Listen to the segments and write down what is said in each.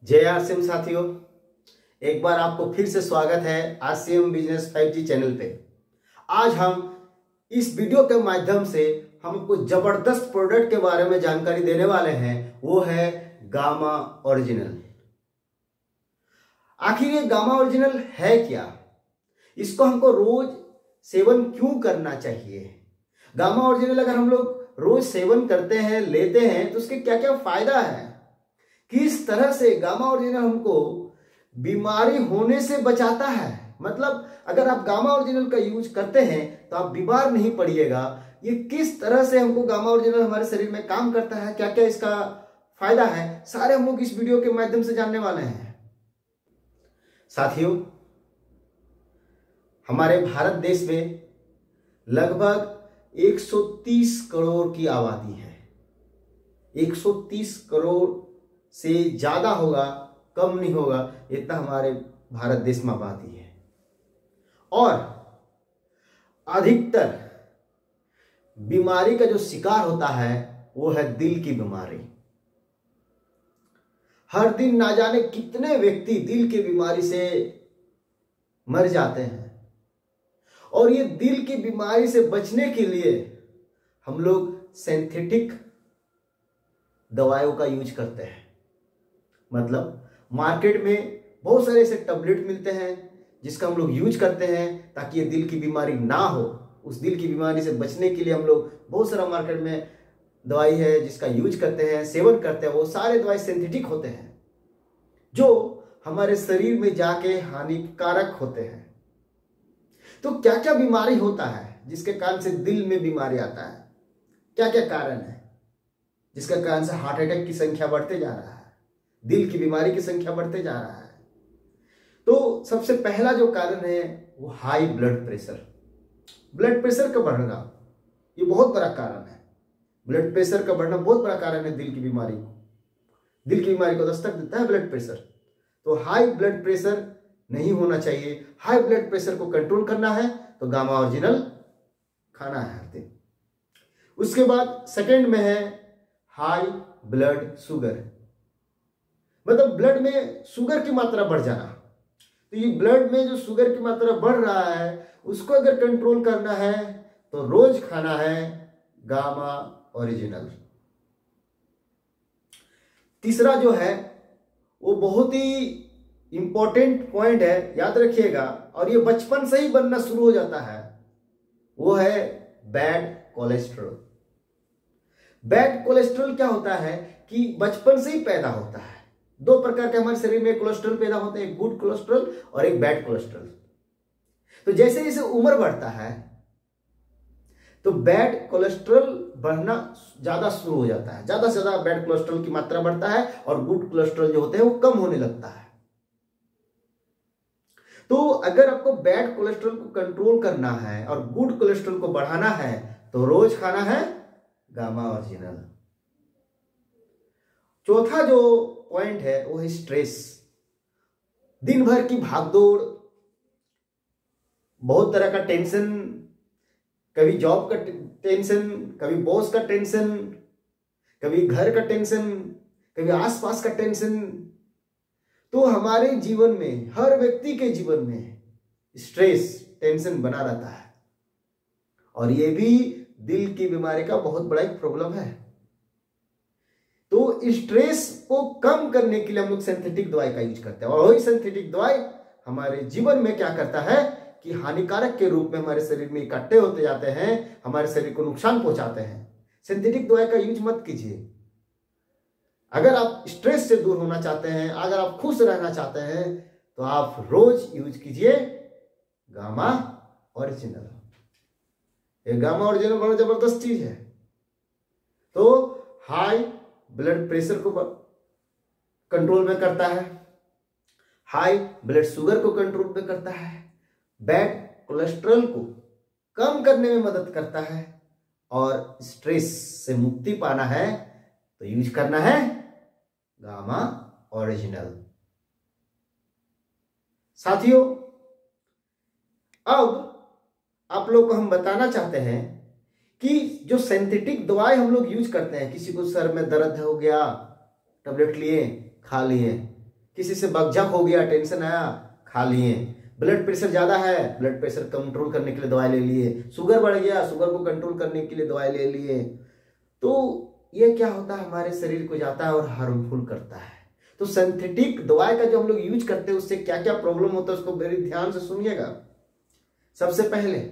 जय आरसीएम साथियों, एक बार आपको फिर से स्वागत है आरसीएम बिजनेस 5G चैनल पे। आज हम इस वीडियो के माध्यम से हमको जबरदस्त प्रोडक्ट के बारे में जानकारी देने वाले हैं। वो है गामा ओरिजिनल। आखिर ये गामा ओरिजिनल है क्या? इसको हमको रोज सेवन क्यों करना चाहिए? गामा ओरिजिनल अगर हम लोग रोज सेवन करते हैं, लेते हैं, तो उसके क्या क्या फायदा है? किस तरह से गामा ओरिजिनल हमको बीमारी होने से बचाता है? मतलब अगर आप गामा ओरिजिनल का यूज करते हैं तो आप बीमार नहीं पड़िएगा। ये किस तरह से हमको गामा ओरिजिनल हमारे शरीर में काम करता है, क्या क्या इसका फायदा है, सारे हम लोग इस वीडियो के माध्यम से जानने वाले हैं। साथियों, हमारे भारत देश में लगभग 130 करोड़ की आबादी है। 130 करोड़ से ज्यादा होगा, कम नहीं होगा, इतना हमारे भारत देश में आबादी है। और अधिकतर बीमारी का जो शिकार होता है वो है दिल की बीमारी। हर दिन ना जाने कितने व्यक्ति दिल की बीमारी से मर जाते हैं। और ये दिल की बीमारी से बचने के लिए हम लोग सिंथेटिक दवाइयों का यूज करते हैं। मतलब मार्केट में बहुत सारे ऐसे टैबलेट मिलते हैं जिसका हम लोग यूज करते हैं ताकि ये दिल की बीमारी ना हो। उस दिल की बीमारी से बचने के लिए हम लोग बहुत सारा मार्केट में दवाई है जिसका यूज करते हैं, सेवन करते हैं। वो सारे दवाई सिंथेटिक होते हैं जो हमारे शरीर में जाके हानिकारक होते हैं। तो क्या क्या बीमारी होता है जिसके कारण से दिल में बीमारी आता है? क्या क्या कारण है जिसके कारण से हार्ट अटैक की संख्या बढ़ते जा रहा है, दिल की बीमारी की संख्या बढ़ते जा रहा है? तो सबसे पहला जो कारण है वो high blood pressure. Blood pressure का बढ़ना ये बहुत बड़ा कारण है। ब्लड प्रेशर का बढ़ना बहुत बड़ा कारण है दिल की बीमारी को। दिल की बीमारी को दस्तक देता है ब्लड प्रेशर। तो हाई ब्लड प्रेशर नहीं होना चाहिए। हाई ब्लड प्रेशर को कंट्रोल करना है तो गामा ओरिजिनल खाना है हर दिन। उसके बाद सेकंड में है हाई ब्लड शुगर। मतलब ब्लड में शुगर की मात्रा बढ़ जाना। तो ये ब्लड में जो शुगर की मात्रा बढ़ रहा है उसको अगर कंट्रोल करना है तो रोज खाना है गामा ओरिजिनल। तीसरा जो है वो बहुत ही इंपॉर्टेंट पॉइंट है, याद रखिएगा, और ये बचपन से ही बनना शुरू हो जाता है। वो है बैड कोलेस्ट्रॉल। बैड कोलेस्ट्रॉल क्या होता है कि बचपन से ही पैदा होता है। दो प्रकार के हमारे शरीर में कोलेस्ट्रॉल पैदा होते हैं, एक गुड कोलेस्ट्रॉल और एक बैड कोलेस्ट्रॉल। तो जैसे जैसे उम्र बढ़ता है तो बैड कोलेस्ट्रॉल बढ़ना ज्यादा शुरू हो जाता है। ज्यादा से ज्यादा बैड कोलेस्ट्रॉल की मात्रा बढ़ता है और गुड कोलेस्ट्रॉल जो होते हैं वो कम होने लगता है। तो अगर आपको बैड कोलेस्ट्रॉल को कंट्रोल करना है और गुड कोलेस्ट्रॉल को बढ़ाना है तो रोज खाना है गामा ओरिजिनल। चौथा जो पॉइंट है वो है स्ट्रेस। दिन भर की भागदौड़, बहुत तरह का टेंशन, कभी जॉब का टेंशन, कभी बॉस का टेंशन, कभी घर का टेंशन, कभी आसपास का टेंशन। तो हमारे जीवन में, हर व्यक्ति के जीवन में स्ट्रेस, टेंशन बना रहता है और ये भी दिल की बीमारी का बहुत बड़ा एक प्रॉब्लम है। तो स्ट्रेस को कम करने के लिए हम लोग सिंथेटिक दवाई का यूज करते हैं और वही सिंथेटिक दवाई हमारे जीवन में क्या करता है कि हानिकारक के रूप में हमारे शरीर में इकट्ठे होते जाते हैं, हमारे शरीर को नुकसान पहुंचाते हैं। सिंथेटिक दवाई का यूज मत कीजिए। अगर आप स्ट्रेस से दूर होना चाहते हैं, अगर आप खुश रहना चाहते हैं तो आप रोज यूज कीजिए गामा ओरिजिनल। ये गामा ओरिजिनल बड़ा जबरदस्त चीज है। तो हाई ब्लड प्रेशर को कंट्रोल में करता है, हाई ब्लड शुगर को कंट्रोल में करता है, बैड कोलेस्ट्रॉल को कम करने में मदद करता है और स्ट्रेस से मुक्ति पाना है तो यूज करना है गामा ओरिजिनल। साथियों, अब आप लोग को हम बताना चाहते हैं कि जो सिंथेटिक दवाई हम लोग यूज करते हैं, किसी को सर में दर्द हो गया, टैबलेट लिए, खा लिए, किसी से बकझक हो गया, टेंशन आया, खा लिए। ब्लड प्रेशर ज्यादा है, ब्लड प्रेशर कंट्रोल करने के लिए दवाई ले लिए। शुगर बढ़ गया, शुगर को कंट्रोल करने के लिए दवाई ले लिए। तो ये क्या होता है, हमारे शरीर को जाता है और हार्मफुल करता है। तो सिंथेटिक दवाई का जो हम लोग यूज करते हैं उससे क्या क्या प्रॉब्लम होता है उसको मेरे ध्यान से सुनिएगा। सबसे पहले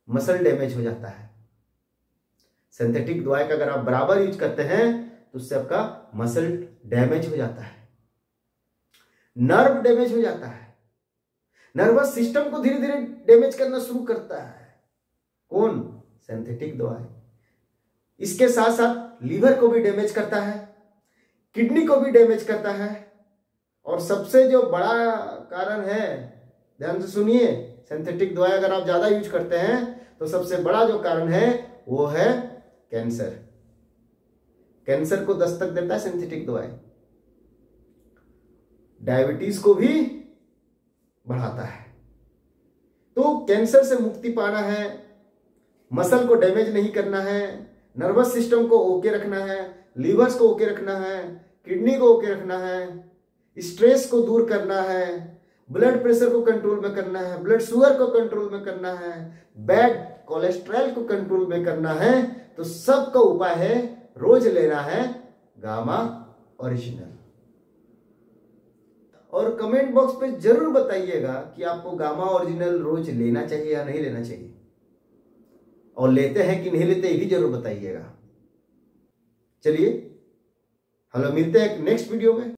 मसल डैमेज हो जाता है। सिंथेटिक दवाई का अगर आप बराबर यूज करते हैं तो उससे आपका मसल डैमेज हो जाता है, नर्व डैमेज हो जाता है, नर्वस सिस्टम को धीरे धीरे डैमेज करना शुरू करता है। कौन? सिंथेटिक दवाई। इसके साथ साथ लीवर को भी डैमेज करता है, किडनी को भी डैमेज करता है। और सबसे जो बड़ा कारण है, ध्यान से सुनिए, सिंथेटिक दवाई अगर आप ज्यादा यूज करते हैं तो सबसे बड़ा जो कारण है वो है कैंसर। कैंसर को दस्तक देता है सिंथेटिक दवाई। डायबिटीज को भी बढ़ाता है। तो कैंसर से मुक्ति पाना है, मसल को डैमेज नहीं करना है, नर्वस सिस्टम को ओके रखना है, लीवर्स को ओके रखना है, किडनी को ओके रखना है, स्ट्रेस को दूर करना है, ब्लड प्रेशर को कंट्रोल में करना है, ब्लड शुगर को कंट्रोल में करना है, बैड कोलेस्ट्रॉल को कंट्रोल में करना है, तो सबका उपाय है रोज लेना है गामा ओरिजिनल। और कमेंट बॉक्स पे जरूर बताइएगा कि आपको गामा ओरिजिनल रोज लेना चाहिए या नहीं लेना चाहिए, और लेते हैं कि नहीं लेते ये भी जरूर बताइएगा। चलिए, हेलो, मिलते हैं नेक्स्ट वीडियो में।